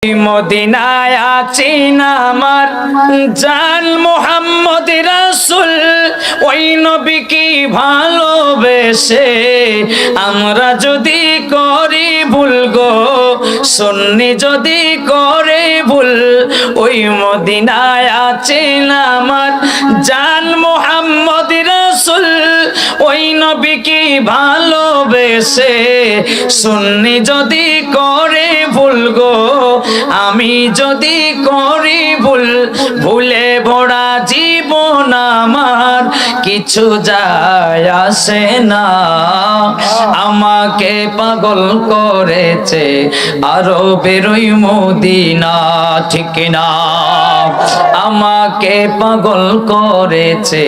মদিনায় আছেন আমার জান মুহাম্মদ রাসূল, ওই নবীকে ভালোবেসে আমরা যদি করি ভুল গো, সুন্নি যদি করে ভুল, ওই মদিনায় আছেন আমার জান মুহাম্মদ রাসূল, ওই নবীকে ভালোবেসে সুন্নি যদি করে ভুল গো, আমি যদি করি ভুল, ভুলে ভরা জীবন আমার কিছু যায় আসে না। আমাকে পাগল করেছে আরো বেরোই মদিনা, ঠিক না? আমাকে পাগল করেছে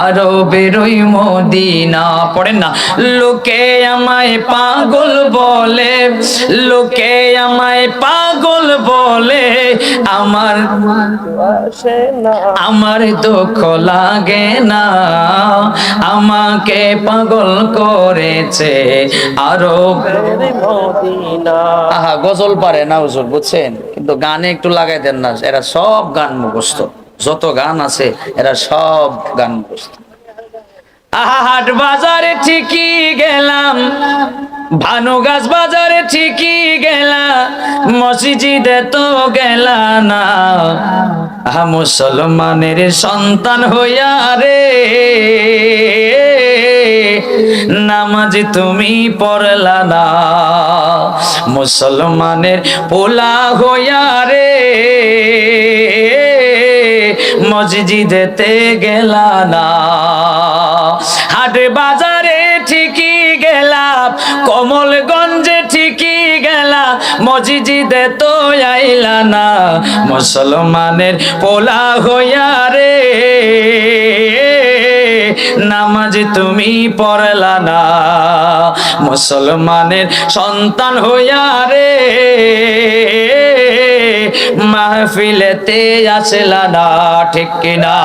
আরো বেরোই মদিনা। পড়েন না, লোকে আমায় পাগল বলে, লোকে আমায় পাগল বলে, আমার দুঃখ লাগে না। আমাকে পাগল করেছে আরো মদিনা। আহা, গজল পারে না হুজুর, বুঝছেন, কিন্তু গানে একটু লাগাই দেন না। এরা সব গান মুখস্থ, যত গান আছে এরা সব গান মুখস্থ। আহা, হাট বাজারে ঠিকই গেলাম, ভানুগাছ বাজারে ঠিকই গেলা, মসজিদে তো গেলা না। আহা, মুসলমানের সন্তান হইয়া রে নামাজ তুমি পড়লা না। মুসলমানের পোলা হইয়া রে মসজিদেতে গেলা না। হাট বাজারে ঠিকই গেলাম, কমলগঞ্জে ঠিকই গেলা, মসজিদে তো আইলা না। মুসলমানের পোলা হইয়া রে নামাজ তুমি পড়লা না। মুসলমানের সন্তান হইয়া রে মাহফিলেতে আসলা না, ঠিক কিনা?